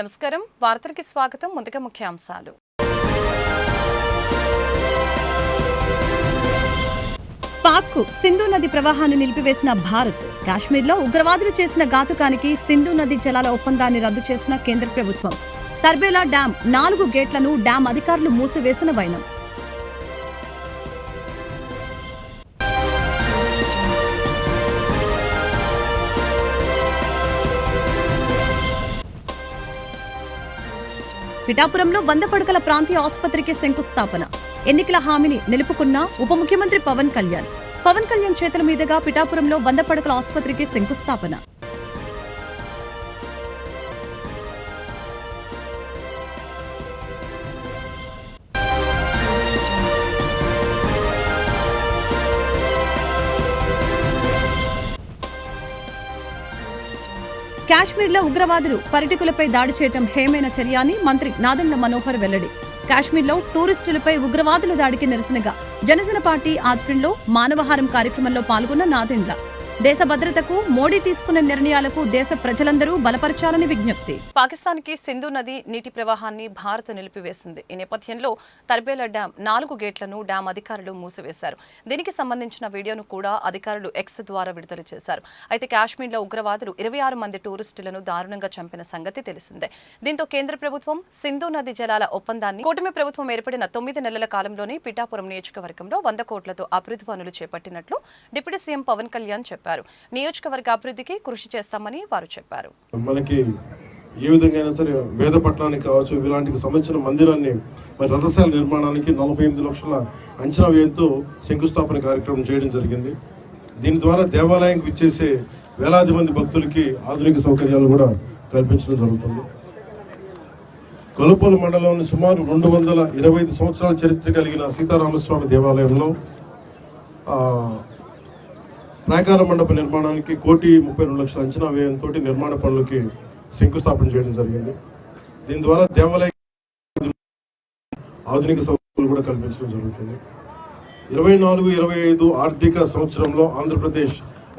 నమస్కారం వార్తలకి స్వాగతం. ముందుగా ముఖ్యాంశాలు. పాక్కు సింధు నది ప్రవాహాన్ని నిలిపివేసిన భారత్. కాశ్మీర్లో ఉగ్రవాదులు చేసిన ఘాతుకానికి సింధు నది జలాల ఒప్పందాన్ని రద్దు చేసిన కేంద్ర ప్రభుత్వం. తర్బేలా డ్యాం 4 గేట్లను డ్యాం అధికారులు మూసివేసిన వైనం. పిఠాపురంలో 100 పడకల ప్రాంతీయ ఆసుపత్రికి శంకుస్థాపన. ఎన్నికల హామీని నిలుపుకున్న ఉప ముఖ్యమంత్రి పవన్ కళ్యాణ్ చేతుల మీదుగా పిఠాపురంలో 100 పడకల ఆసుపత్రికి శంకుస్థాపన. కాశ్మీర్లో ఉగ్రవాదులు పర్యాటకులపై దాడి చేయడం హేమైన చర్య అని మంత్రి నాదెండ్ల మనోహర్ వెల్లడి. కాశ్మీర్లో టూరిస్టులపై ఉగ్రవాదుల దాడికి నిరసనగా జనసేన పార్టీ ఆధ్వర్యంలో మానవహారం కార్యక్రమంలో పాల్గొన్న నాదెండ్ల దేశ భద్రతకు మోడీ తీసుకున్న నిర్ణయాలకు దేశ ప్రజలందరూ బలపరచాలని విజ్ఞప్తి. పాకిస్తాన్కి సింధు నది నీటి ప్రవాహాన్ని భారత్ నిలిపివేసింది. ఈ నేపథ్యంలో తర్బేలా డ్యాం 4 గేట్లను డ్యాం అధికారులు మూసివేశారు. దీనికి సంబంధించిన వీడియోను కూడా అధికారులు ఎక్స్ ద్వారా విడుదల చేశారు. అయితే కాశ్మీర్లో ఉగ్రవాదులు 26 మంది టూరిస్టులను దారుణంగా చంపిన సంగతి తెలిసిందే. దీంతో కేంద్ర ప్రభుత్వం సింధు నది జలాల ఒప్పందాన్ని కూటమి ప్రభుత్వం ఏర్పడిన 9 నెలల కాలంలోనే పిఠాపురం నియోజకవర్గంలో 100 కోట్లతో అభివృద్ధి పనులు చేపట్టినట్లు డిప్యూటీ సీఎం పవన్ కళ్యాణ్ చెప్పారు. నియోజకవర్గ అభివృద్ధికి కృషి చేస్తామని వారు చెప్పారు. మనకి ఏ విధంగా సరే వేద పట్టణానికి కావచ్చు, ఇలాంటికి సంబంధించిన మందిరాన్ని మరి రథశాల నిర్మాణానికి 48 లక్షల అంచనా వ్యయంతో శంకుస్థాపన కార్యక్రమం చేయడం జరిగింది. దీని ద్వారా దేవాలయానికి విచ్చేసే వేలాది మంది భక్తులకి ఆధునిక సౌకర్యాలు కూడా కల్పించడం జరుగుతుంది. కొలపోలు మండలంలోని సుమారు 225 సంవత్సరాల చరిత్ర కలిగిన సీతారామస్వామి దేవాలయంలో ప్రాకార మండప నిర్మాణానికి 1,32 లక్షల అంచనా వ్యయంతో నిర్మాణ పనులకి శంకుస్థాపన చేయడం జరిగింది. దీని ద్వారా దేవాలయ ఆధునిక సౌకర్యాలు కూడా కల్పించడం జరుగుతుంది. 24-25 ఆర్థిక సంవత్సరంలో ఆంధ్రప్రదేశ్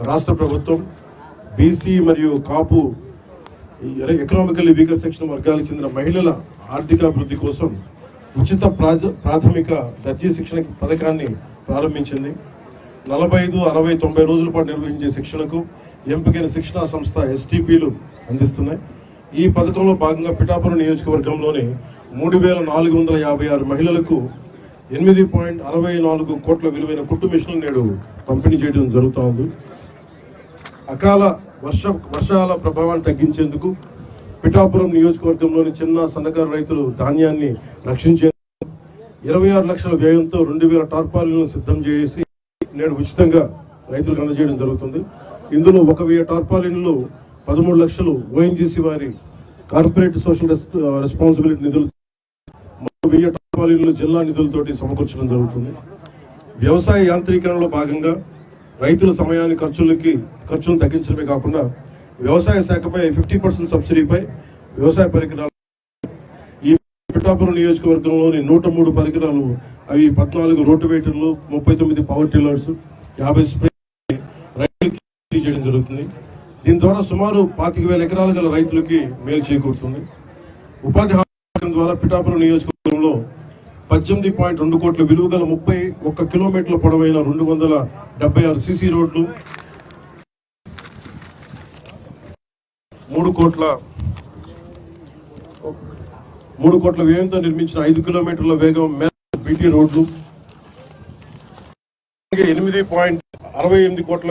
రాష్ట్ర ప్రభుత్వం బీసీ మరియు కాపు ఎకనామికల్లీ వీకర్ సెక్షన్ వర్గాలకు చెందిన మహిళల ఆర్థికాభివృద్ధి కోసం ఉచిత ప్రాథమిక దర్జీ శిక్షణ పథకాన్ని ప్రారంభించింది. 45, 60, 90 రోజుల పాటు నిర్వహించే శిక్షణకు ఎంపికైన శిక్షణా సంస్థ STPలు అందిస్తున్నాయి. ఈ పథకంలో భాగంగా పిఠాపురం నియోజకవర్గంలోని 3,456 మహిళలకు 8.64 కోట్ల విలువైన కుట్టు మిషన్లు నేడు పంపిణీ చేయడం జరుగుతోంది. అకాల వర్షాల ప్రభావాన్ని తగ్గించేందుకు పిఠాపురం నియోజకవర్గంలోని చిన్న సన్నకారు రైతులు ధాన్యాన్ని రక్షించేందుకు 26 లక్షల వ్యయంతో 2,000 టార్పాలిన్లను సిద్ధం చేసి నేడు ఉచితంగా రైతులకు అందజేయడం జరుగుతుంది. ఇందులో 1,000 టార్పాలిన్లు 13 లక్షలు ONGC వారి కార్పొరేట్ సోషల్ రెస్పాన్సిబిలిటీ నిధులు, 1000 టార్పాలిన్లు జిల్లా నిధులతోటి సమకూర్చడం జరుగుతుంది. వ్యవసాయ యాంత్రీకరణలో భాగంగా రైతుల సమయాన్ని ఖర్చును తగ్గించడమే కాకుండా వ్యవసాయ శాఖపై 50% సబ్సిడీపై వ్యవసాయ పరికరాలు, ఈ పిఠాపురం నియోజకవర్గంలోని 103 పరికరాలు, అవి 14 రోటివేటర్లు, 39 పవర్ టిల్లర్స్, 50 స్ప్రే రైతులకి చేయడం జరుగుతుంది. దీని ద్వారా సుమారు 25,000 ఎకరాలు గల రైతులకి మేలు చేకూరుతుంది. ఉపాధి హామీ ద్వారా పిఠాపురం నియోజకవర్గంలో 18.2 కోట్ల విలువ గల 31 కిలోమీటర్ల పొడవైన 276 CC రోడ్లు, 3 కోట్ల వ్యయంతో నిర్మించిన 5 కిలోమీటర్ల వేగం BT రోడ్లు, 8.68 కోట్ల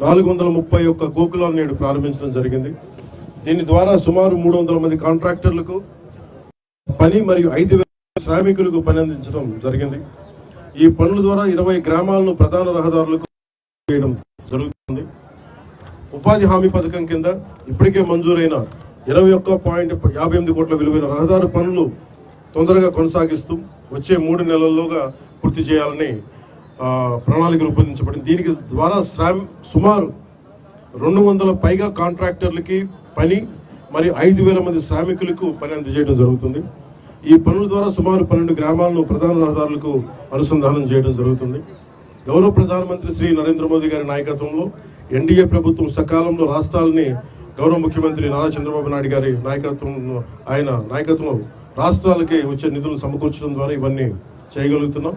431 గోకులాన్ని నేడు ప్రారంభించడం జరిగింది. దీని ద్వారా సుమారు 300 మంది కాంట్రాక్టర్లకు పని మరియు 5,000 శ్రామికులకు పని అందించడం జరిగింది. ఈ పనుల ద్వారా 20 గ్రామాలను ప్రధాన రహదారులకు చేయడం జరుగుతుంది. ఉపాధి హామీ పథకం కింద ఇప్పటికే మంజూరైన 21.58 కోట్ల విలువైన రహదారి పనులు తొందరగా కొనసాగిస్తూ వచ్చే 3 నెలల్లోగా పూర్తి చేయాలని ప్రణాళిక రూపొందించబడింది. దీనికి ద్వారా సుమారు 200 పైగా కాంట్రాక్టర్లకి పని మరియు 5,000 మంది శ్రామికులకు పని అందజేయడం జరుగుతుంది. ఈ పనుల ద్వారా సుమారు 12 గ్రామాలను ప్రధాన రహదారులకు అనుసంధానం చేయడం జరుగుతుంది. గౌరవ ప్రధానమంత్రి శ్రీ నరేంద్ర మోదీ గారి నాయకత్వంలో ఎన్డీఏ ప్రభుత్వం సకాలంలో రాష్ట్రాలని గౌరవ ముఖ్యమంత్రి నారా చంద్రబాబు నాయుడు గారి నాయకత్వంలో రాష్ట్రాలకి వచ్చే నిధులను సమకూర్చడం ద్వారా ఇవన్నీ చేయగలుగుతున్నాం.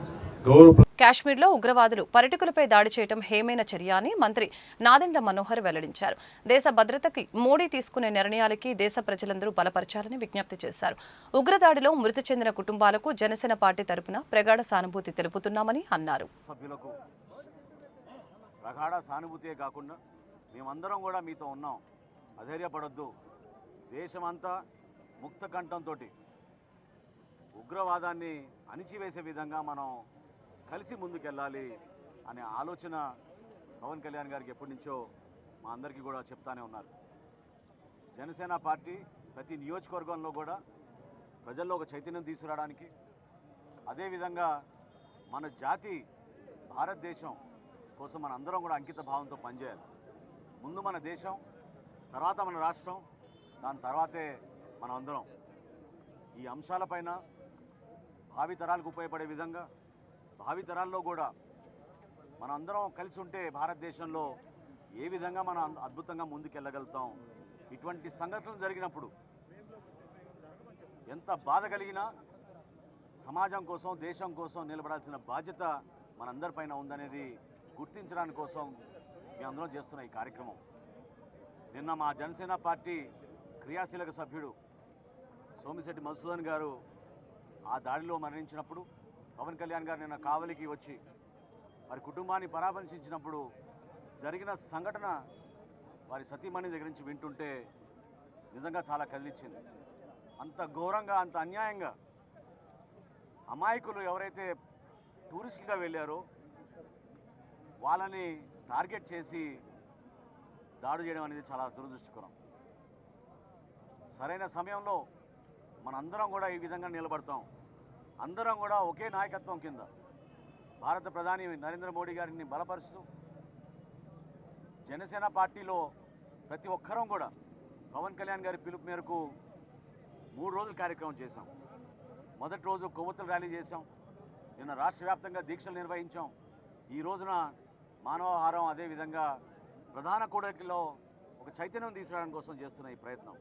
కాశ్మీర్లో ఉగ్రవాదులు పర్యాటకులపై దాడి చేయడం హేమైన చర్య అని మంత్రి నాదెండ్ల మనోహర్ వెల్లడించారు. దేశ భద్రతకి మోడీ తీసుకునే నిర్ణయాలకి దేశ ప్రజలందరూ బలపరచాలని విజ్ఞప్తి చేశారు. ఉగ్రదాడిలో మృతి చెందిన కుటుంబాలకు జనసేన పార్టీ తరపున ప్రగాఢ సానుభూతి తెలుపుతున్నామని అన్నారు. ప్రగాఢ సానుభూతియే కాకుండా మేమందరం కూడా మీతో ఉన్నాం, అధైర్యపడొద్దు, దేశమంతా ముక్త కంఠంతో ఉగ్రవాదాన్ని అణిచివేసే విధంగా మనం కలిసి ముందుకెళ్ళాలి అనే ఆలోచన పవన్ కళ్యాణ్ గారికి ఎప్పటి నుంచో మా అందరికీ కూడా చెప్తానే ఉన్నారు. జనసేన పార్టీ ప్రతి నియోజకవర్గంలో కూడా ప్రజల్లో ఒక చైతన్యం తీసుకురావడానికి, అదేవిధంగా మన జాతి భారతదేశం కోసం మన అందరం కూడా అంకిత భావంతో పనిచేయాలి. ముందు మన దేశం, తర్వాత మన రాష్ట్రం, దాని తర్వాతే మనం అందరం. ఈ అంశాలపైన భావితరాలకు ఉపయోగపడే విధంగా, భావితరాల్లో కూడా మనం అందరం కలిసి ఉంటే భారతదేశంలో ఏ విధంగా మనం అద్భుతంగా ముందుకెళ్ళగలుగుతాం. ఇటువంటి సంఘటనలు జరిగినప్పుడు ఎంత బాధ కలిగినా సమాజం కోసం, దేశం కోసం నిలబడాల్సిన బాధ్యత మనందరిపైన ఉందనేది గుర్తించడానికి కోసం మేమందరం చేస్తున్న ఈ కార్యక్రమం. నిన్న మా జనసేన పార్టీ క్రియాశీలక సభ్యుడు సోమిశెట్టి మధుసూదన్ గారు ఆ దాడిలో మరణించినప్పుడు పవన్ కళ్యాణ్ గారు నిన్న కావలికి వచ్చి వారి కుటుంబాన్ని పరామర్శించినప్పుడు జరిగిన సంఘటన వారి సతీమణి దగ్గర నుంచి వింటుంటే నిజంగా చాలా కదిలించింది. అంత ఘోరంగా, అంత అన్యాయంగా అమాయకులు ఎవరైతే టూరిస్టులుగా వెళ్ళారో వాళ్ళని టార్గెట్ చేసి దాడి చేయడం అనేది చాలా దురదృష్టకరం. సరైన సమయంలో మనందరం కూడా ఈ విధంగా నిలబడతాం. అందరం కూడా ఒకే నాయకత్వం కింద భారత ప్రధాని నరేంద్ర మోడీ గారిని బలపరుస్తూ జనసేన పార్టీలో ప్రతి ఒక్కరం కూడా పవన్ కళ్యాణ్ గారి పిలుపు మేరకు 3 రోజుల కార్యక్రమం చేశాం. మొదటి రోజు కొవ్వొత్తుల ర్యాలీ చేశాం. నిన్న రాష్ట్ర వ్యాప్తంగా దీక్షలు నిర్వహించాం. ఈ రోజున మానవహారం, అదేవిధంగా ప్రధాన కూడలిలో ఒక చైతన్యం తీసుకురావడం కోసం చేస్తున్న ఈ ప్రయత్నం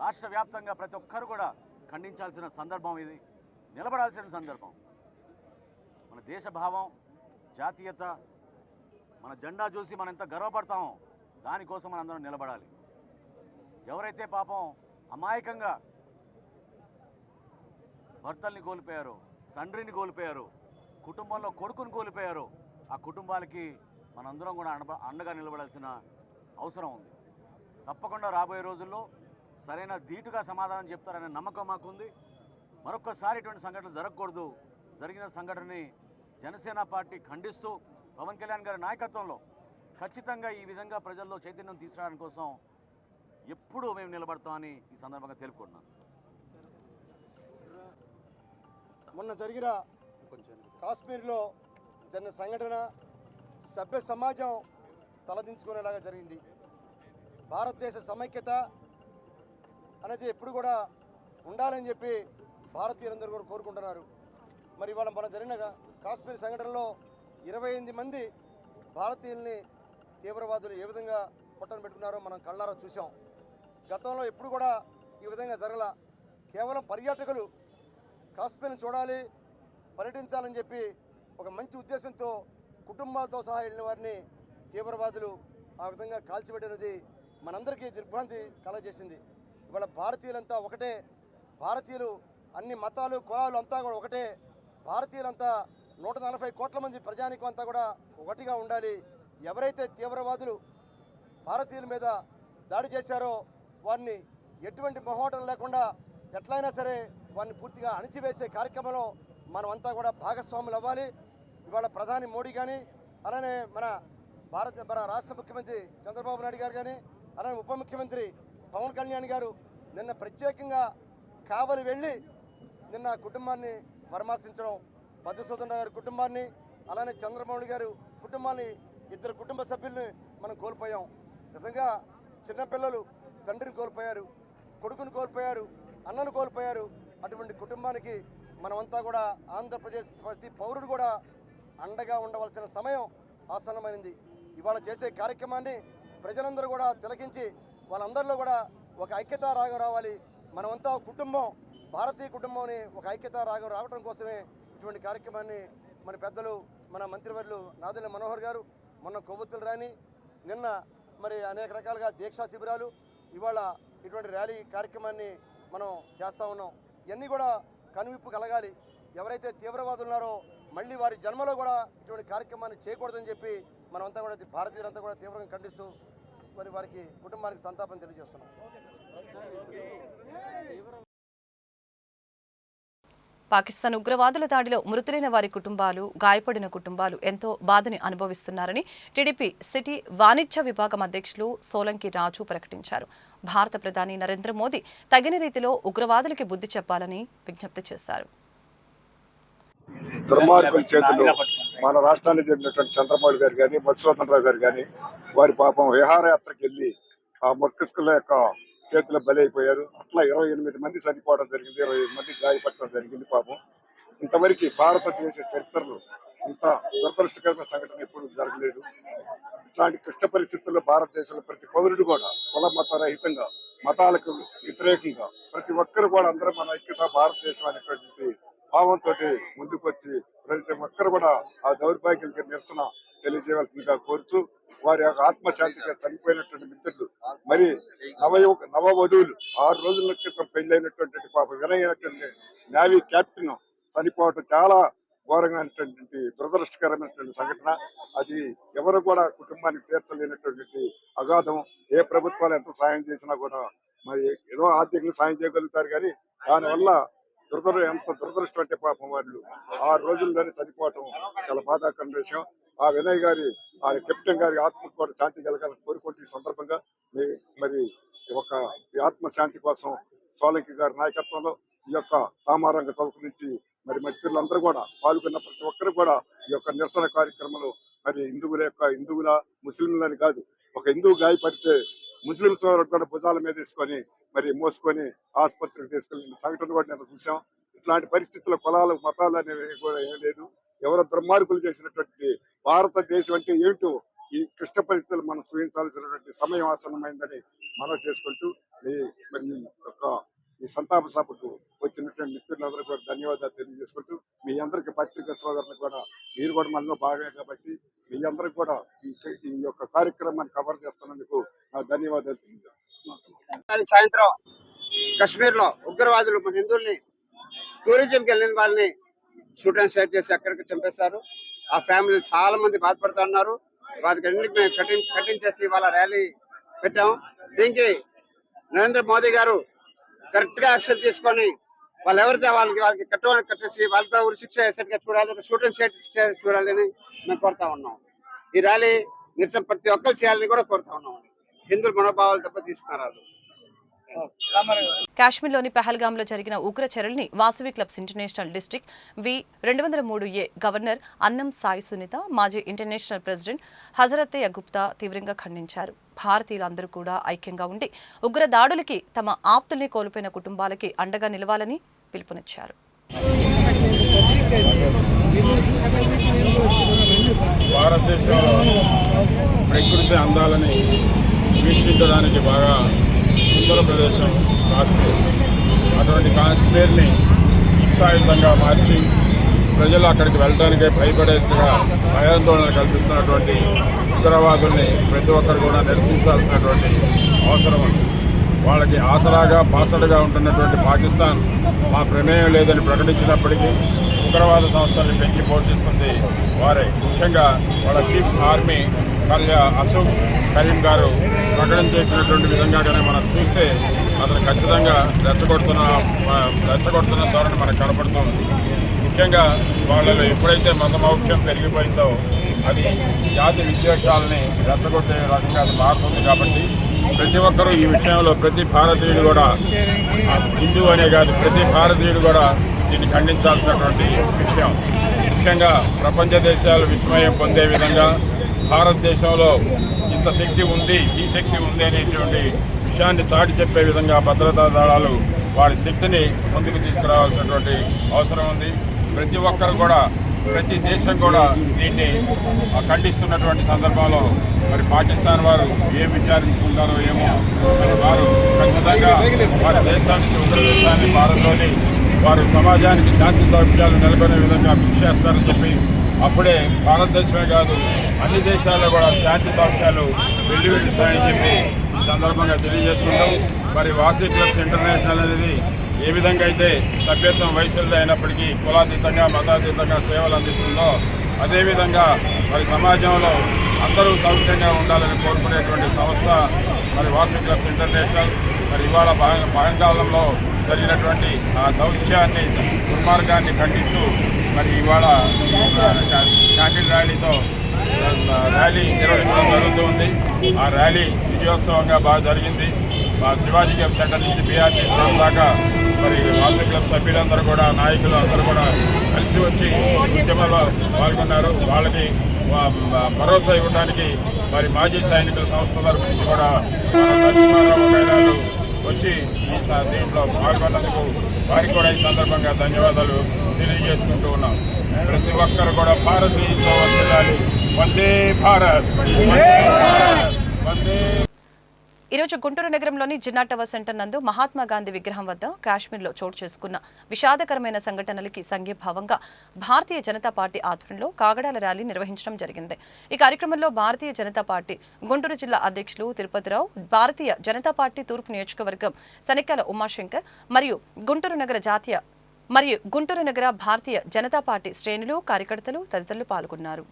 రాష్ట్ర వ్యాప్తంగా ప్రతి ఒక్కరు కూడా ఖండించాల్సిన సందర్భం, ఇది నిలబడాల్సిన సందర్భం. మన దేశ భావం, జాతీయత, మన జెండా చూసి మనం ఎంత గర్వపడతామో దానికోసం మనం అందరం నిలబడాలి. ఎవరైతే పాపం అమాయకంగా భర్తల్ని కోల్పోయారో, తండ్రిని కోల్పోయారో, కుటుంబంలో కొడుకుని కోల్పోయారో ఆ కుటుంబాలకి మనందరం కూడా అండగా నిలబడాల్సిన అవసరం ఉంది. తప్పకుండా రాబోయే రోజుల్లో సరైన ధీటుగా సమాధానం చెప్తారనే నమ్మకం మాకుంది. మరొక్కసారి ఇటువంటి సంఘటనలు జరగకూడదు. జరిగిన సంఘటనని జనసేన పార్టీ ఖండిస్తూ పవన్ కళ్యాణ్ గారి నాయకత్వంలో ఖచ్చితంగా ఈ విధంగా ప్రజల్లో చైతన్యం తీసుకురావడం కోసం ఎప్పుడూ మేము నిలబడతామని ఈ సందర్భంగా తెలుపుకుంటున్నాను. మొన్న జరిగిన కాశ్మీర్లో జరిగిన సంఘటన సభ్య సమాజం తలదించుకునేలాగా జరిగింది. భారతదేశ సమైక్యత అనేది ఎప్పుడు కూడా ఉండాలని చెప్పి భారతీయులందరూ కూడా కోరుకుంటున్నారు. మరి ఇవాళ మన జరిగిన కాశ్మీర్ సంఘటనలో 28 మంది భారతీయుల్ని తీవ్రవాదులు ఏ విధంగా పొట్టన పెట్టుకున్నారో మనం కళ్ళారా చూసాం. గతంలో ఎప్పుడు కూడా ఈ విధంగా జరగల. కేవలం పర్యాటకులు కాశ్మీర్ని చూడాలి, పర్యటించాలని చెప్పి ఒక మంచి ఉద్దేశంతో కుటుంబాలతో సహా వెళ్ళిన వారిని తీవ్రవాదులు ఆ విధంగా కాల్చిపెట్టినది మనందరికీ దిగ్భ్రాంతి కలగజేసింది. ఇవాళ భారతీయులంతా ఒకటే, భారతీయులు అన్ని మతాలు కులాలు అంతా కూడా ఒకటే, భారతీయులంతా 140 కోట్ల మంది ప్రజానికం అంతా కూడా ఒకటిగా ఉండాలి. ఎవరైతే తీవ్రవాదులు భారతీయుల మీద దాడి చేశారో వారిని ఎటువంటి మొహమాటం లేకుండా ఎట్లయినా సరే వారిని పూర్తిగా అణిచివేసే కార్యక్రమంలో మనమంతా కూడా భాగస్వాములు అవ్వాలి. ఇవాళ ప్రధాని మోడీ కానీ, అలానే మన రాష్ట్ర ముఖ్యమంత్రి చంద్రబాబు నాయుడు గారు కానీ, అలానే ఉప ముఖ్యమంత్రి పవన్ కళ్యాణ్ గారు నిన్న ప్రత్యేకంగా కావలి వెళ్ళి నిన్న కుటుంబాన్ని పరామర్శించడం, మధుసూదన్ గారి కుటుంబాన్ని, అలానే చంద్రబాబు గారు కుటుంబాన్ని, 2 కుటుంబ సభ్యుల్ని మనం కోల్పోయాం. నిజంగా చిన్నపిల్లలు తండ్రిని కోల్పోయారు, కొడుకుని కోల్పోయారు, అన్నను కోల్పోయారు. అటువంటి కుటుంబానికి మనమంతా కూడా ఆంధ్రప్రదేశ్ ప్రతి పౌరుడు కూడా అండగా ఉండవలసిన సమయం ఆసన్నమైంది. ఇవాళ చేసే కార్యక్రమాన్ని ప్రజలందరూ కూడా తిలకించి వాళ్ళందరిలో కూడా ఒక ఐక్యతా రాగం రావాలి. మనమంతా కుటుంబం, భారతీయ కుటుంబంని ఒక ఐక్యతా రాగం రావడం కోసమే ఇటువంటి కార్యక్రమాన్ని మన పెద్దలు, మన మంత్రివర్యులు నాదెండ్ల మనోహర్ గారు మొన్న కొవ్వొత్తులు రాని, నిన్న మరి అనేక రకాలుగా దీక్షా శిబిరాలు, ఇవాళ ఇటువంటి ర్యాలీ కార్యక్రమాన్ని మనం చేస్తూ ఉన్నాం. ఇవన్నీ కూడా కనువిప్పు కలగాలి. ఎవరైతే తీవ్రవాదులు ఉన్నారో మళ్ళీ వారి జన్మలో కూడా ఇటువంటి కార్యక్రమాన్ని చేయకూడదని చెప్పి మనమంతా కూడా భారతీయులంతా కూడా తీవ్రంగా ఖండిస్తూ మరి వారికి కుటుంబానికి సంతాపం తెలియజేస్తున్నాం. పాకిస్తాన్ ఉగ్రవాదుల దాడిలో మృతులైన వారి కుటుంబాలు, గాయపడిన కుటుంబాలు ఎంతో బాధని అనుభవిస్తున్నారని టీడీపీ సిటీ వాణిజ్య విభాగం అధ్యక్షులు సోలంకి రాజు ప్రకటించారు. భారత ప్రధాని నరేంద్ర మోదీ తగిన రీతిలో ఉగ్రవాదులకి బుద్ధి చెప్పాలని విజ్ఞప్తి చేశారు. దుర్మార్గుల చేతులు మన రాష్ట్రానికి చెందినటువంటి చంద్రబాబు గారు కానీ, మధుసూదనరావు గారు కానీ వారి పాపం విహారయాత్రకు వెళ్ళి ఆ మొక్కస్కుల యొక్క చేతిలో బలైపోయారు. అట్లా 28 మంది చనిపోవడం జరిగింది, 25 మంది గాయపడటం జరిగింది. పాపం ఇంతవరకు భారతదేశ చరిత్రలో ఇంత దురదృష్టకరమైన సంఘటన ఎప్పుడు జరగలేదు. ఇట్లాంటి క్లిష్ట పరిస్థితుల్లో భారతదేశంలో ప్రతి పౌరుడు కూడా కుల మత రహితంగా, మతాలకు వ్యతిరేకంగా ప్రతి ఒక్కరు కూడా అందరూ మన ఐక్యత భారతదేశం అనేటువంటి భావంతో ముందుకు వచ్చి ప్రతి ఒక్కరు కూడా ఆ దౌర్భాగ్యాలకి నిరసన తెలియజేయవలసిందిగా కోరుతూ, వారి యొక్క ఆత్మశాంతిగా చనిపోయినటువంటి మిత్రులు, మరి నవవధువులు 6 రోజుల క్రితం పెళ్లైనటువంటి పాప వినయనటువంటి నేవీ క్యాప్టెన్ చనిపోవటం చాలా ఘోరంగానటువంటి దురదృష్టకరమైనటువంటి సంఘటన. అది ఎవరు కూడా కుటుంబానికి తీర్చలేనటువంటి అగాధం. ఏ ప్రభుత్వాలు ఎంత సాయం చేసినా కూడా మరి ఏదో ఆర్థికంగా సాయం చేయగలుగుతారు, కానీ దానివల్ల ఎంత దురదృష్టం అంటే పాపం వాళ్ళు 6 రోజుల్లోనే చనిపోవటం చాలా బాధాకరమైన విషయం. ఆ వినయ్ గారి, ఆ కెప్టెన్ గారి ఆత్మకు కూడా శాంతి కలగాలని కోరుకుంటూ ఈ సందర్భంగా మరి ఈ ఆత్మశాంతి కోసం సోలంకి గారి నాయకత్వంలో ఈ యొక్క సామారంగ చౌక నుంచి మరి మిత్రులందరూ కూడా పాల్గొన్న ప్రతి ఒక్కరు కూడా ఈ యొక్క నిరసన కార్యక్రమంలో మరి హిందువుల ముస్లింలని కాదు, ఒక హిందువు గాయపడితే ముస్లిం సోదరుడు కూడా భుజాల మీద తీసుకొని మరి మోసుకొని ఆసుపత్రికి తీసుకెళ్ళిన సంఘటన కూడా నేను చూసాం. ఇట్లాంటి పరిస్థితుల్లో కులాలు, మతాలు అనేవి కూడా ఏం లేదు. ఎవరో దుర్మార్గులు చేసినటువంటి భారతదేశం అంటే ఏమిటో ఈ క్లిష్ట పరిస్థితులు మనం చూపించాల్సినటువంటి సమయం ఆసన్నమైందని మనం చేసుకుంటూ మరి ఈ సంతాప సభకు వచ్చినటువంటి మిత్రులందరూ కూడా ధన్యవాదాలు తెలియజేసుకుంటూ, మీ అందరికీ పత్రికా సోదరులకు కూడా మీరు కూడా మనలో భాగమే కాబట్టి మీ అందరికి కూడా ఈ యొక్క కార్యక్రమాన్ని కవర్ చేస్తున్నందుకు నా ధన్యవాదాలు తెలియజేస్తున్నాను. సాయంత్రం కశ్మీర్ లో ఉగ్రవాదులు మన హిందువుల్ని టూరిజంకి వెళ్ళిన వాళ్ళని షూట్ అండ్ షైట్ చేసి అక్కడికి చంపేశారు. ఆ ఫ్యామిలీ చాలా మంది బాధపడుతున్నారు. వారికి అన్నిటికీ మేము కట్టించేసి వాళ్ళ ర్యాలీ పెట్టాం. దీనికి నరేంద్ర మోదీ గారు కరెక్ట్ గా యాక్షన్ తీసుకొని వాళ్ళు ఎవరితే వాళ్ళకి కట్టేసి వాళ్ళకి కూడా ఉరి శిక్ష వేసేట్టుగా చూడాలి, షూట్ అండ్ షైట్ శిక్ష చూడాలని మేము కోరుతా ఉన్నాం. ఈ ర్యాలీ నిరసన ప్రతి ఒక్కరు చేయాలని కూడా కోరుతా ఉన్నాం. హిందువుల మనోభావాలు దెబ్బ తీసుకున్నారు. కాశ్మీర్లోని పహల్గామ్లో జరిగిన ఉగ్ర చర్యల్ని Vasavi clubs international district V203A governor Annam Sai Sunitha, మాజీ ఇంటర్నేషనల్ ప్రెసిడెంట్ హజరతయ్య గుప్తా తీవ్రంగా ఖండించారు. భారతీయులందరూ కూడా ఐక్యంగా ఉండి ఉగ్ర దాడులకి తమ ఆప్తుల్ని కోల్పోయిన కుటుంబాలకి అండగా నిలవాలని పిలుపునిచ్చారు. భారతదేశంలో ప్రకృతి అందాలని వీక్షించడానికి బాగా సుందర ప్రదేశం కాశ్మీర్. అటువంటి కాశ్మీర్ని ఉత్సాహితంగా మార్చి ప్రజలు అక్కడికి వెళ్ళడానికే భయపడేట్టుగా భయాందోళన కల్పిస్తున్నటువంటి ఉగ్రవాదుల్ని ప్రతి ఒక్కరు కూడా నిరసించాల్సినటువంటి అవసరం ఉంది. వాళ్ళకి ఆసరాగా బాసటగా ఉంటున్నటువంటి పాకిస్తాన్ మా ప్రమేయం లేదని ప్రకటించినప్పటికీ ఉగ్రవాద సంస్థల్ని పెంచి పోషిస్తుంది వారే. ముఖ్యంగా వాళ్ళ చీఫ్ ఆర్మీ అశోక్ కరీం గారు ప్రకటన చేసినటువంటి విధంగానే మనం చూస్తే అతను ఖచ్చితంగా రెచ్చగొడుతున్న ధోరణి మనకు కనపడుతుంది. ముఖ్యంగా వాళ్ళలో ఎప్పుడైతే మతమౌఖ్యం పెరిగిపోయిందో అది జాతి విద్వేషాలని రెచ్చగొట్టే రకంగా అది మారుతుంది. కాబట్టి ప్రతి ఒక్కరూ ఈ విషయంలో ప్రతి భారతీయుడు కూడా, హిందూ అనే కాదు ప్రతి భారతీయుడు కూడా దీన్ని ఖండించాల్సినటువంటి విషయం. ముఖ్యంగా ప్రపంచ దేశాలు విస్మయం పొందే విధంగా భారతదేశంలో ఇంత శక్తి ఉంది, ఈ శక్తి ఉంది అనేటువంటి విషయాన్ని చాటి చెప్పే విధంగా భద్రతా దళాలు వారి శక్తిని ముందుకు తీసుకురావాల్సినటువంటి అవసరం ఉంది. ప్రతి ఒక్కరు కూడా ప్రతి దేశం కూడా దీన్ని ఖండిస్తున్నటువంటి సందర్భంలో మరి పాకిస్తాన్ వారు ఏం విచారించుకుంటారో ఏమో, మరి వారు ఖచ్చితంగా వారి దేశానికి ఉత్తరదేశాన్ని భారత్లోని వారు సమాజానికి శాంతి సౌఖ్యాలు నెలకొనే విధంగా కృషి చేస్తారని చెప్పి అప్పుడే భారతదేశమే కాదు అన్ని దేశాల్లో కూడా శాంతి సౌఖ్యాలు వెల్లువిరుస్తాయని చెప్పి ఈ సందర్భంగా తెలియజేసుకుంటాం. మరి వాసీ క్లబ్స్ ఇంటర్నేషనల్ అనేది ఏ విధంగా అయితే సభ్యత్వం వయసులది అయినప్పటికీ కులాతీతంగా మతాతీతంగా సేవలు అందిస్తుందో అదేవిధంగా మరి సమాజంలో అందరూ సౌఖ్యంగా ఉండాలని కోరుకునేటువంటి సంస్థ మరి వాసీ క్లబ్స్ ఇంటర్నేషనల్. మరి ఇవాళ సాయంకాలంలో జరిగినటువంటి ఆ దౌత్యాన్ని దుర్మార్గాన్ని ఖండిస్తూ మరి ఇవాళ క్యాండిల్ ర్యాలీతో ర్యాలీ నిర్వహించడం జరుగుతుంది. ఆ ర్యాలీ విజయోత్సవంగా బాగా జరిగింది. మా శివాజీ క్లబ్ సెంటర్ నుంచి బీఆర్టీ గ్రౌండ్ దాకా మరి వాసవి క్లబ్ సభ్యులందరూ కూడా నాయకులు అందరూ కూడా కలిసి వచ్చి ఉద్యమంలో పాల్గొన్నారు. వాళ్ళకి భరోసా ఇవ్వడానికి మరి మాజీ సైనికుల సంస్థ తరఫు నుంచి కూడా వచ్చి దీంట్లో పాల్గొన్నందుకు వారికి కూడా ఈ సందర్భంగా ధన్యవాదాలు తెలియజేసుకుంటూ ఉన్నాం. ప్రతి ఒక్కరు కూడా భారతీయులతో వర్తిల్లాలి. వందే భారత్, వందే. ఈరోజు గుంటూరు నగరంలోని జిన్నా టవర్ సెంటర్ నందు మహాత్మా గాంధీ విగ్రహం వద్ద కాశ్మీర్లో చోటు చేసుకున్న విషాదకరమైన సంఘటనలకి సంఘీభావంగా భారతీయ జనతా పార్టీ ఆధ్వర్యంలో కాగడాల ర్యాలీ నిర్వహించడం జరిగింది. ఈ కార్యక్రమంలో భారతీయ జనతా పార్టీ గుంటూరు జిల్లా అధ్యక్షులు తిరుపతిరావు, భారతీయ జనతా పార్టీ తూర్పు నియోజకవర్గం శనిక్యాల ఉమాశంకర్ మరియు గుంటూరు నగర భారతీయ జనతా పార్టీ శ్రేణులు, కార్యకర్తలు తదితరులు పాల్గొన్నారు.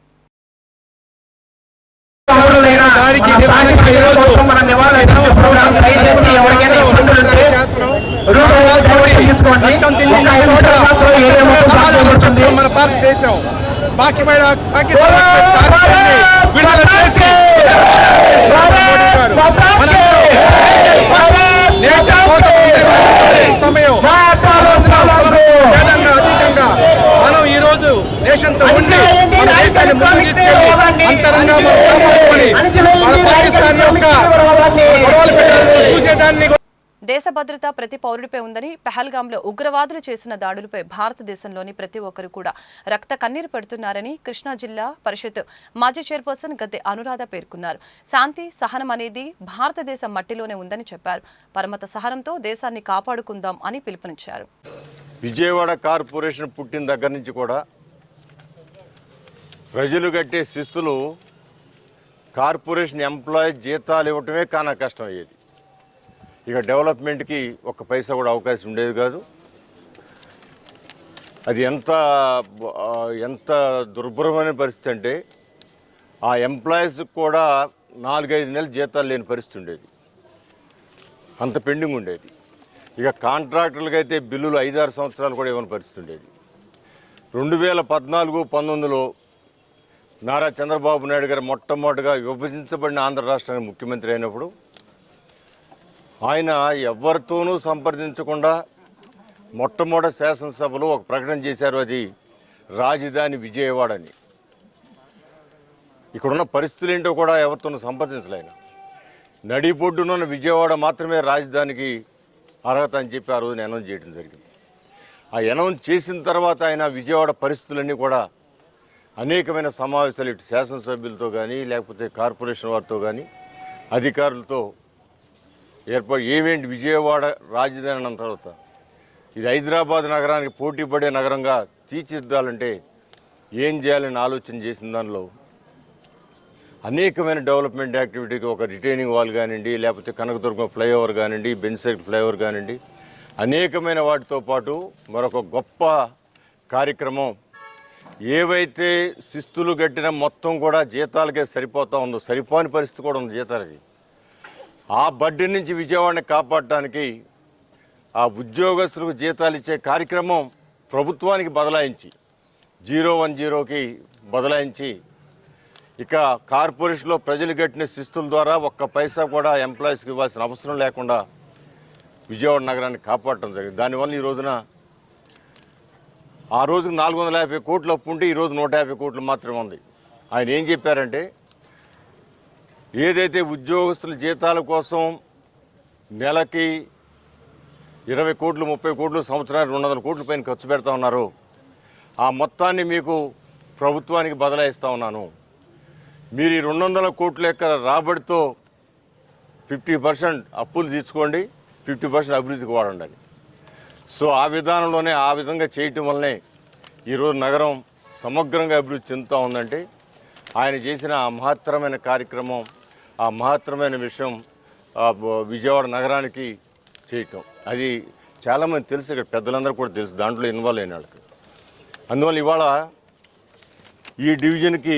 మన భారతదేశం బాకీమైన విడుదల చేసి సమయం అతీతంగా మనం ఈ రోజు దేశంతో ఉండి మన దేశాన్ని ముందుకు తీసుకెళ్లి అంతరంగా మన పాకిస్తాన్ యొక్క గొడవలు పెట్టాలని చూసేదాన్ని. దేశ భద్రత ప్రతి పౌరుడిపై ఉందని, పహల్గాంలో ఉగ్రవాదులు చేసిన దాడులపై భారతదేశంలోని ప్రతి ఒక్కరు కూడా రక్త కన్నీరు పెడుతున్నారని కృష్ణా జిల్లా పరిషత్ మాజీ చైర్పర్సన్ గద్దె అనురాధ పేర్కొన్నారు. శాంతి సహనం అనేది భారతదేశం మట్టిలోనే ఉందని చెప్పారు. పరమత సహనంతో దేశాన్ని కాపాడుకుందాం అని పిలుపునిచ్చారు. విజయవాడ కార్పొరేషన్ పుట్టిన దగ్గర నుంచి కూడా ప్రజలు కట్టే శిస్తులు కార్పొరేషన్ ఎంప్లాయీ జీతాలు ఇవ్వటమే కానా కష్టం అయ్యేది. ఇక డెవలప్మెంట్కి ఒక్క పైసా కూడా అవకాశం ఉండేది కాదు. అది ఎంత దుర్భరమైన పరిస్థితి అంటే ఆ ఎంప్లాయీస్కి కూడా 4-5 నెలలు జీతాలు లేని పరిస్థితి ఉండేది. అంత పెండింగ్ ఉండేది. ఇక కాంట్రాక్టర్లకు అయితే బిల్లులు 5-6 సంవత్సరాలు కూడా ఇవ్వని పరిస్థితి ఉండేది. 2014-19లో నారా చంద్రబాబు నాయుడు గారు మొట్టమొదటిగా విభజించబడిన ఆంధ్ర రాష్ట్రానికి ముఖ్యమంత్రి అయినప్పుడు ఆయన ఎవరితోనూ సంప్రదించకుండా మొట్టమొదటి శాసనసభలో ఒక ప్రకటన చేశారు. అది రాజధాని విజయవాడ అని. ఇక్కడున్న పరిస్థితులు ఏంటో కూడా ఎవరితోనూ సంప్రదించలేను. నడిబొడ్డునున్న విజయవాడ మాత్రమే రాజధానికి అర్హత అని చెప్పి ఆ రోజున అనౌన్స్ చేయడం జరిగింది. ఆ అనౌన్స్ చేసిన తర్వాత ఆయన విజయవాడ పరిస్థితులన్నీ కూడా అనేకమైన సమావేశాలు ఇటు శాసనసభ్యులతో కానీ లేకపోతే కార్పొరేషన్ వారితో కానీ అధికారులతో ఏమేంటి విజయవాడ రాజధాని అన్న తర్వాత ఇది హైదరాబాద్ నగరానికి పోటీ పడే నగరంగా తీర్చిదిద్దాలంటే ఏం చేయాలని ఆలోచన చేసిన దానిలో అనేకమైన డెవలప్మెంట్ యాక్టివిటీకి ఒక రిటైనింగ్ వాల్ కానివ్వండి, లేకపోతే కనకదుర్గం ఫ్లైఓవర్ కానివ్వండి, బెంచ్ సైడ్ ఫ్లైఓవర్ కానివ్వండి, అనేకమైన వాటితో పాటు మరొక గొప్ప కార్యక్రమం ఏవైతే శిస్తులు కట్టిన మొత్తం కూడా జీతాలకే సరిపోతూ ఉందో, సరిపోని పరిస్థితి కూడా ఉంది జీతాలకి. ఆ బడ్డీ నుంచి విజయవాడని కాపాడటానికి ఆ ఉద్యోగస్తులకు జీతాలు ఇచ్చే కార్యక్రమం ప్రభుత్వానికి బదలాయించి 010కి బదలాయించి ఇక కార్పొరేషన్లో ప్రజలు కట్టిన శిస్తుల ద్వారా ఒక్క పైసా కూడా ఎంప్లాయీస్కి ఇవ్వాల్సిన అవసరం లేకుండా విజయవాడ నగరాన్ని కాపాడటం జరిగింది. దానివల్ల ఈ రోజున ఆ రోజుకు 450 కోట్లు అప్పు ఉంటే ఈరోజు 150 కోట్లు మాత్రమే ఉంది. ఆయన ఏం చెప్పారంటే ఏదైతే ఉద్యోగస్తుల జీతాల కోసం నెలకి 20 కోట్లు 30 కోట్లు సంవత్సరానికి 200 కోట్ల పైన ఖర్చు పెడతా ఉన్నారో ఆ మొత్తాన్ని మీకు ప్రభుత్వానికి బదలాయిస్తూ ఉన్నాను. మీరు ఈ 200 కోట్ల యొక్క రాబడితో 50% అప్పులు తీసుకోండి, 50% అభివృద్ధికి వాడండి అని. సో ఆ విధానంలోనే ఆ విధంగా చేయటం వల్లనే ఈరోజు నగరం సమగ్రంగా అభివృద్ధి చెందుతూ ఉందంటే ఆయన చేసిన ఆ మహత్తరమైన కార్యక్రమం, ఆ మహత్తరమైన విషయం విజయవాడ నగరానికి చేయటం. అది చాలామంది తెలుసు, ఇక్కడ పెద్దలందరూ కూడా తెలుసు, దాంట్లో ఇన్వాల్వ్ అయిన వాళ్ళకి. అందువల్ల ఇవాళ ఈ డివిజన్కి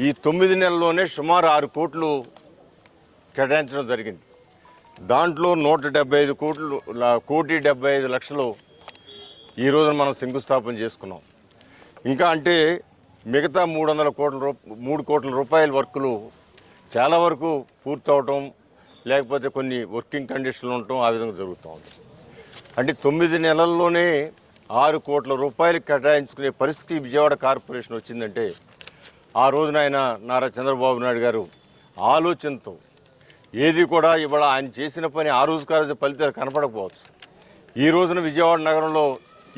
ఈ 9 నెలల్లోనే సుమారు 6 కోట్లు కేటాయించడం జరిగింది. దాంట్లో 175 కోట్లు, 1,75,00,000 ఈ రోజున మనం శంకుస్థాపన చేసుకున్నాం. ఇంకా అంటే మిగతా 3 కోట్ల రూపాయల వర్కులు చాలా వరకు పూర్తవటం, లేకపోతే కొన్ని వర్కింగ్ కండిషన్లు ఉండటం, ఆ విధంగా జరుగుతూ ఉంది. అంటే 9 నెలల్లోనే 6 కోట్ల రూపాయలు కేటాయించుకునే పరిస్థితి విజయవాడ కార్పొరేషన్ వచ్చిందంటే ఆ రోజున ఆయన నారా చంద్రబాబు నాయుడు గారు ఆలోచనతో ఏది కూడా ఇవాళ ఆయన చేసిన పని ఆ రోజు ఫలితాలు కనపడకపోవచ్చు. ఈ రోజున విజయవాడ నగరంలో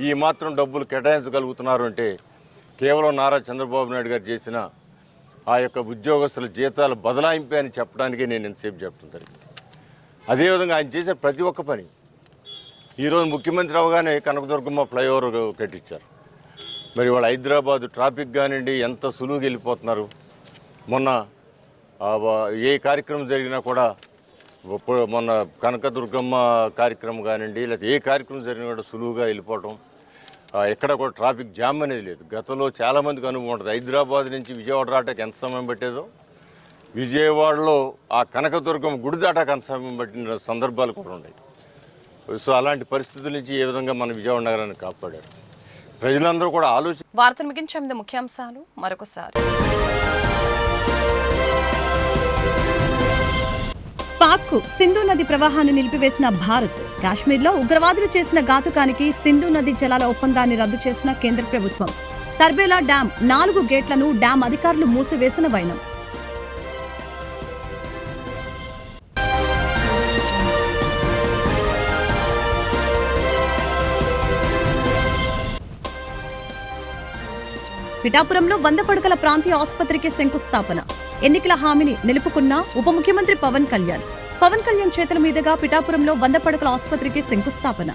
ఈ మాత్రం డబ్బులు కేటాయించగలుగుతున్నారు అంటే కేవలం నారా చంద్రబాబు నాయుడు గారు చేసిన ఆ యొక్క ఉద్యోగస్తుల జీతాలు బదలాయింపే అని చెప్పడానికే నేను ఎంతసేపు చెప్తుంది జరిగింది. అదేవిధంగా ఆయన చేసే ప్రతి ఒక్క పని ఈరోజు ముఖ్యమంత్రి అవగానే కనకదుర్గమ్మ ఫ్లైఓవర్ కట్టించారు. మరి వాళ్ళ హైదరాబాదు ట్రాఫిక్ కానివ్వండి ఎంత సులువుగా వెళ్ళిపోతున్నారు. మొన్న ఏ కార్యక్రమం జరిగినా కూడా మొన్న కనకదుర్గమ్మ కార్యక్రమం కానివ్వండి, లేకపోతే ఏ కార్యక్రమం జరిగినా కూడా సులువుగా వెళ్ళిపోవటం, ఎక్కడ కూడా ట్రాఫిక్ జామ్ అనేది లేదు. గతంలో చాలామందికి అనుభవం ఉంటుంది. హైదరాబాద్ నుంచి విజయవాడ రావడానికి ఎంత సమయం పట్టేదో విజయవాడలో ఆ కనకదుర్గమ్మ గుడి దాటాక అంత సమయం పట్టిన సందర్భాలు కూడా ఉన్నాయి. సో అలాంటి పరిస్థితుల నుంచి ఏ విధంగా మన విజయవాడ నగరాన్ని కాపాడారు ప్రజలందరూ కూడా ఆలోచన. వార్తలు ముగించే ముందు ముఖ్యాంశాలు మరొకసారి. పాక్కు సింధు నది ప్రవాహాన్ని నిలిపివేసిన భారత్. కాశ్మీర్లో ఉగ్రవాదులు చేసిన ఘాతుకానికి సింధు నది జలాల ఒప్పందాన్ని రద్దు చేసిన కేంద్ర ప్రభుత్వం. తర్బేలా డ్యాం 4 గేట్లను డ్యాం అధికారులు మూసివేసిన వైనం. పిఠాపురంలో 100 పడకల ప్రాంతీయ ఆసుపత్రికి శంకుస్థాపన. ఎన్నికల హామీని నిలుపుకున్న ఉప ముఖ్యమంత్రి పవన్ కళ్యాణ్. పవన్ కళ్యాణ్ చేతుల మీదుగా పిఠాపురంలో 100 పడకల ఆసుపత్రికి శంకుస్థాపన.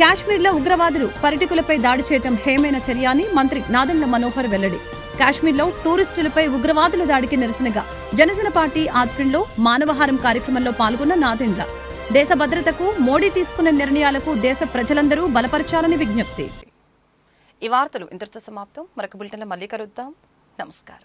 కాశ్మీర్లో ఉగ్రవాదులు పర్యాటకులపై దాడి చేయడం హేమైన చర్య అని మంత్రి నాదెండ్ల మనోహర్ వెల్లడి. కాశ్మీర్లో టూరిస్టులపై ఉగ్రవాదుల దాడికి నిరసనగా జనసేన పార్టీ ఆధ్వర్యంలో మానవహారం కార్యక్రమంలో పాల్గొన్న నాదెండ్ల దేశ భద్రతకు మోడీ తీసుకున్న నిర్ణయాలకు దేశ ప్రజలందరూ బలపరచాలని విజ్ఞప్తి. ఈ వార్తలు ఇంతటితో సమాప్తం. మరొక బులెటిన్లో మళ్ళీ కలుద్దాం. నమస్కారం.